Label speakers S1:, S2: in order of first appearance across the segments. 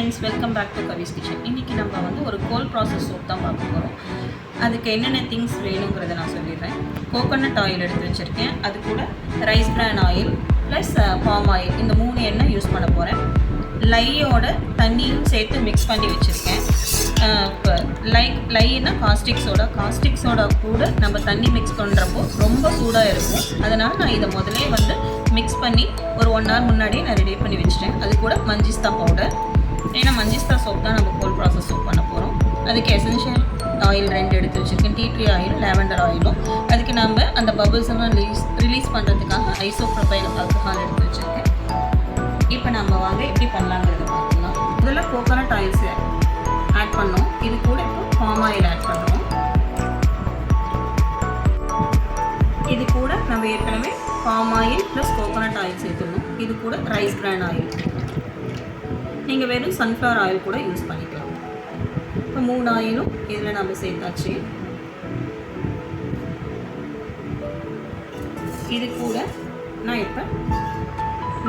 S1: Friends, welcome back to Kavi's kitchen. இன்றைக்கி நம்ம வந்து ஒரு கோல்ட் ப்ராசஸ் சோப் தான் பார்க்க போகிறோம். அதுக்கு என்னென்ன திங்ஸ் வேணுங்கிறத நான் சொல்லிடுறேன். கோகோனட் ஆயில் எடுத்து வச்சுருக்கேன், அது கூட ரைஸ் பிரான் ஆயில் ப்ளஸ் பாம் ஆயில், இந்த 3 எண்ணெய் யூஸ் பண்ண போகிறேன். லையோட தண்ணியும் சேர்த்து மிக்ஸ் பண்ணி வச்சுருக்கேன். இப்போ லைன்னா காஸ்டிக் சோடா கூட நம்ம தண்ணி மிக்ஸ் பண்ணுறப்போ ரொம்ப சூடாக இருக்கும். அதனால் நான் இதை முதலே வந்து மிக்ஸ் பண்ணி ஒரு 1 hour முன்னாடியே நான் ரெடி பண்ணி வச்சுட்டேன். அது கூட மஞ்சிஸ்தா பவுடர், ஏன்னா மஞ்சிஸ்தா சோப் தான் நம்ம கோல்ட் ப்ராசஸ் சோப் பண்ண போகிறோம். அதுக்கு எசென்ஷியல் ஆயில் 2 எடுத்து வச்சுருக்கேன், டீ ட்ரீ ஆயிலும் லேவெண்டர் ஆயிலும். அதுக்கு நம்ம அந்த பபிள்ஸ் எல்லாம் ரிலீஸ் பண்ணுறதுக்காக ஐசோப்ரோபைல் ஆல்கஹால் எடுத்து வச்சுருக்கேன். இப்போ நம்ம வாங்க எப்படி பண்ணலாங்கிறத பார்க்கலாம். முதல்ல கோகோனட் ஆயில்ஸ் ஆட் பண்ணோம், இது கூட இப்போ பாம் ஆயில் ஆட் பண்ணுறோம். இது கூட நம்ம ஏற்கனவே palm oil plus coconut oil சேர்த்துடணும். இது கூட ரைஸ் பிரான் ஆயில், நீங்கள் வெறும் சன்ஃப்ளவர் ஆயில் கூட யூஸ் பண்ணிக்கலாம். இப்போ 3 ஆயிலும் இதில் நம்ம சேர்த்தாச்சு. இது கூட நான் இப்போ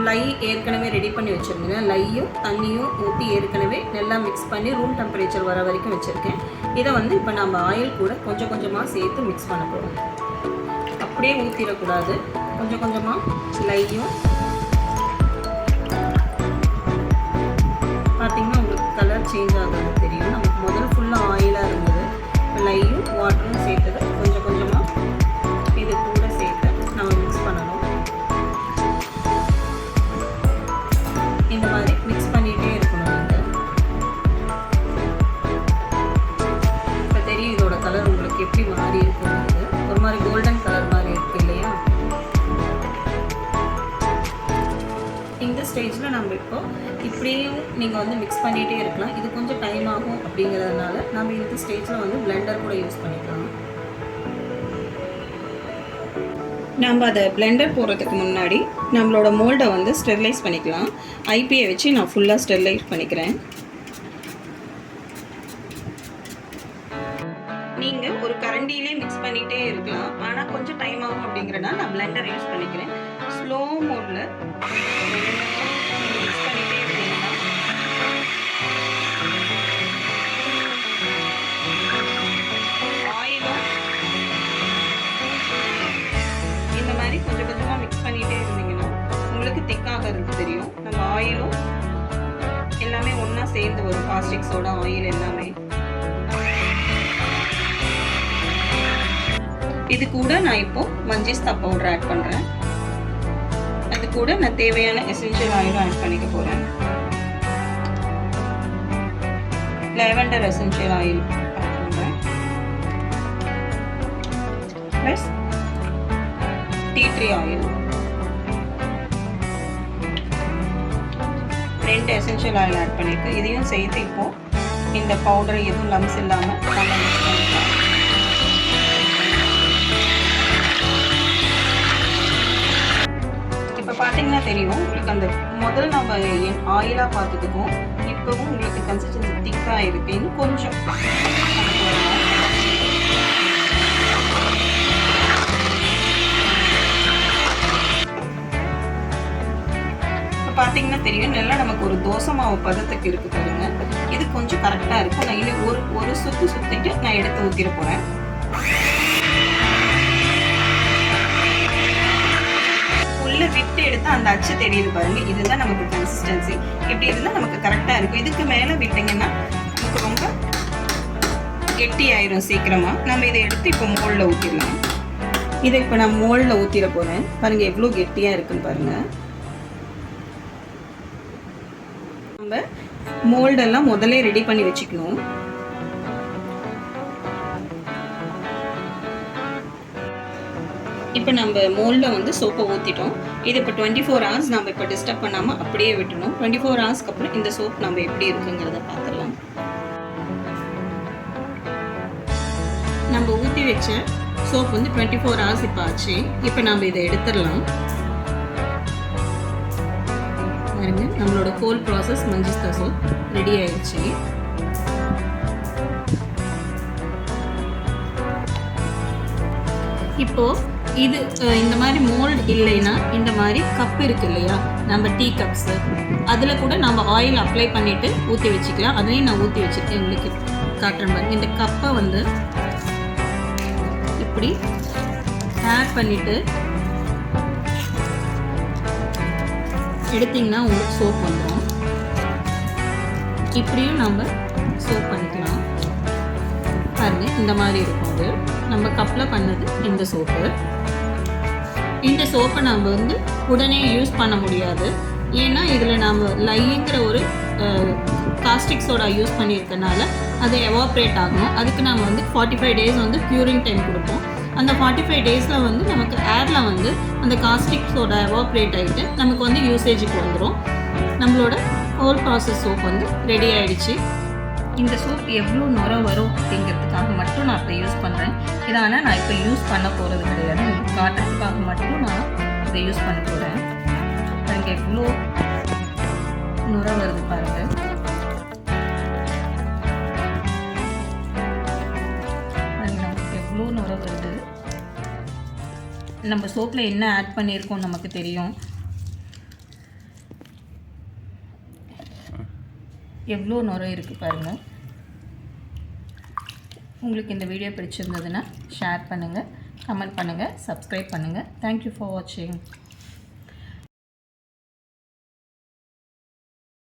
S1: லை ஏற்கனவே ரெடி பண்ணி வச்சுருந்தேன். லையும் தண்ணியும் ஊற்றி ஏற்கனவே நல்லா மிக்ஸ் பண்ணி ரூம் டெம்பரேச்சர் வர வரைக்கும் வச்சுருக்கேன். இதை வந்து இப்போ நம்ம ஆயில் கூட கொஞ்சம் கொஞ்சமாக சேர்த்து மிக்ஸ் பண்ண போகிறோம். அப்படியே ஊற்றிடக்கூடாது, கொஞ்சம் கொஞ்சமாக லையும். பார்த்திங்கன்னா உங்களுக்கு கலர் சேஞ்ச் ஆகிறது தெரியும். நமக்கு முதல்ல ஃபுல்லாக ஆயிலாக இருந்தது, இப்போ லையும் வாட்டரும் சேர்த்தது கொஞ்சம் கொஞ்சமாக இது கூட சேர்த்து நம்ம மிக்ஸ் பண்ணணும். இந்த மாதிரி மிக்ஸ் பண்ணிகிட்டே இருக்கணும். இப்போ தெரியும் இதோட கலர் உங்களுக்கு எப்படி மாறி இருக்குங்கிறது. ஒரு மாதிரி கோல்டன் கலர் மாதிரி இருக்குது இல்லையா? இந்த ஸ்டேஜில் நம்ம இப்போ இப்படியும் நீங்கள் வந்து மிக்ஸ் பண்ணிகிட்டே இருக்கலாம். இது கொஞ்சம் டைம் ஆகும் அப்படிங்கிறதுனால நம்ம இந்த ஸ்டேஜில் வந்து பிளெண்டர் கூட யூஸ் பண்ணிக்கலாம். நம்ம அதை பிளெண்டர் போடுறதுக்கு முன்னாடி நம்மளோட மோல்டை வந்து ஸ்டெரிலைஸ் பண்ணிக்கலாம். ஐபியை வச்சு நான் ஃபுல்லாக ஸ்டெரிலைஸ் பண்ணிக்கிறேன். நீங்கள் ஒரு கரண்டியிலே மிக்ஸ் பண்ணிகிட்டே இருக்கலாம், ஆனால் கொஞ்சம் டைம் ஆகும் அப்படிங்கிறனால நான் பிளெண்டர் யூஸ் பண்ணிக்கிறேன். ஸ்லோ மோடில் மிக்ஸ் பண்ணிகிட்டே இருக்கீங்கன்னா ஆயிலும் இந்த மாதிரி கொஞ்சம் கொஞ்சமாக மிக்ஸ் பண்ணிகிட்டே இருந்தீங்கன்னா உங்களுக்கு திக்காகிறது தெரியும். நம்ம ஆயிலும் எல்லாமே ஒன்றா சேர்ந்து வரும், காஸ்டிக் சோடா ஆயில் எல்லாமே. இது கூட நான் இப்போ மஞ்சிஸ்தா பவுடர் ஆட் பண்ணுறேன். அது கூட நான் தேவையான எசென்ஷியல் ஆயிலும் ஆட் பண்ணிக்க போகிறேன். லேவெண்டர் எசென்ஷியல் ஆயில் ஆட் பண்ணுறேன், plus tea tree oil. 2 essential oil add பண்ணியிருக்கேன். இதையும் சேர்த்து இப்போது இந்த பவுடர் எதுவும் லம்ஸ் இல்லாமல் நம்ம மிக்ஸ் பண்ணிக்கலாம். இப்போ பார்த்தீங்கன்னா தெரியும் உங்களுக்கு, அந்த முதல்ல நம்ம ஆயிலாக பார்த்துக்குவோம், இப்போவும் உங்களுக்கு கன்சிஸ்டன்சி திக்காக இருக்குன்னு கொஞ்சம் பார்த்தீங்கன்னா தெரியும். நல்லா நமக்கு ஒரு தோசை மாவு பதத்துக்கு இருக்கு பாருங்க. இது கொஞ்சம் கரெக்டாக இருக்கும். நான் இன்னும் ஒரு சுற்றிட்டு நான் எடுத்து ஊற்றிட போகிறேன். உள்ள விட்டு எடுத்து அந்த அச்சு தெரியுது பாருங்க, இதுதான் நமக்கு கன்சிஸ்டன்சி. இப்படி இருந்தால் நமக்கு கரெக்டாக இருக்கும். இதுக்கு மேலே விட்டிங்கன்னா நமக்கு ரொம்ப கெட்டி ஆயிரும் சீக்கிரமாக. நம்ம இதை எடுத்து இப்போ மோல்டில் ஊற்றிடலாம். இதை இப்போ நான் மோல்டில் ஊற்றிட போகிறேன். பாருங்கள் எவ்வளோ கெட்டியாக இருக்குன்னு பாருங்கள். நம்ம மோல்டெல்லாம் முதல்ல ரெடி பண்ணி வச்சுக்கணும். இப்போ நம்ம மோல்டில் வந்து சோப்பை ஊற்றிட்டோம். இது இப்போ 24 hours நம்ம இப்போ டிஸ்டர்ப் பண்ணாமல் அப்படியே விட்டணும். 24 ஹவர்ஸ்க்கு அப்புறம் இந்த சோப் நம்ம எப்படி இருக்குங்கிறத பார்த்துடலாம். நம்ம ஊற்றி வச்ச சோப் வந்து 24 hours இப்போ ஆச்சு. இப்போ நம்ம இதை எடுத்துடலாம். பாருங்க, நம்மளோட கோல்ட் ப்ராசஸ் மஞ்சிஸ்தா சோப் ரெடி ஆயிடுச்சு. இப்போது இது இந்த மாதிரி மோல்டு இல்லைன்னா இந்த மாதிரி கப் இருக்குது இல்லையா, நம்ம டீ கப்ஸு, அதில் கூட நம்ம ஆயில் அப்ளை பண்ணிவிட்டு ஊற்றி வச்சுக்கலாம். அதையும் நான் ஊற்றி வச்சுருக்கேன், உங்களுக்கு காட்டுற மாதிரி. இந்த கப்பை வந்து இப்படி ஆட் பண்ணிவிட்டு எடுத்திங்கன்னா உங்களுக்கு சோப் வந்துடும். இப்படியும் நம்ம சோப் பண்ணிக்கலாம். பாருங்க, இந்த மாதிரி இருக்கும். அது நம்ம கப்பில் பண்ணது இந்த சோப்பு. இந்த சோப்பை நம்ம வந்து உடனே யூஸ் பண்ண முடியாது. ஏன்னா இதில் நம்ம லைங்கிற ஒரு காஸ்டிக் சோடா யூஸ் பண்ணியிருக்கனால அது எவாப்ரேட் ஆகணும். அதுக்கு நம்ம வந்து 45 டேஸ் வந்து க்யூரிங் டைம் கொடுப்போம். அந்த 45 டேஸில் வந்து நமக்கு ஏரில் வந்து அந்த காஸ்டிக் சோடா எவாப்ரேட் ஆகிட்டு நமக்கு வந்து யூசேஜுக்கு வந்துடும். நம்மளோட ஹோல் ப்ராசஸ் சோப் வந்து ரெடி ஆகிடுச்சு. இந்த சோப் எவ்வளோ நுர வரும் அப்படிங்கிறதுக்காக மட்டும் நான் இப்போ யூஸ் பண்ணுறேன். இதை ஆனால் நான் இப்போ யூஸ் பண்ண போகிறது கிடையாது. உங்களுக்கு காட்டுறதுக்காக மட்டும் நான் இதை யூஸ் பண்ண போகிறேன். பாருங்கள், எவ்வளோ நுர வருது பாருங்கள். நமக்கு எவ்வளோ நுர வருது. நம்ம சோப்பில் என்ன ஆட் பண்ணியிருக்கோம் நமக்கு தெரியும். எவ்வளோ நுர இருக்குது பாருங்கள். உங்களுக்கு இந்த வீடியோ பிடிச்சிருந்ததுன்னா ஷேர் பண்ணுங்கள், கமெண்ட் பண்ணுங்கள், சப்ஸ்கிரைப் பண்ணுங்கள். தேங்க்யூ ஃபார் வாட்சிங்.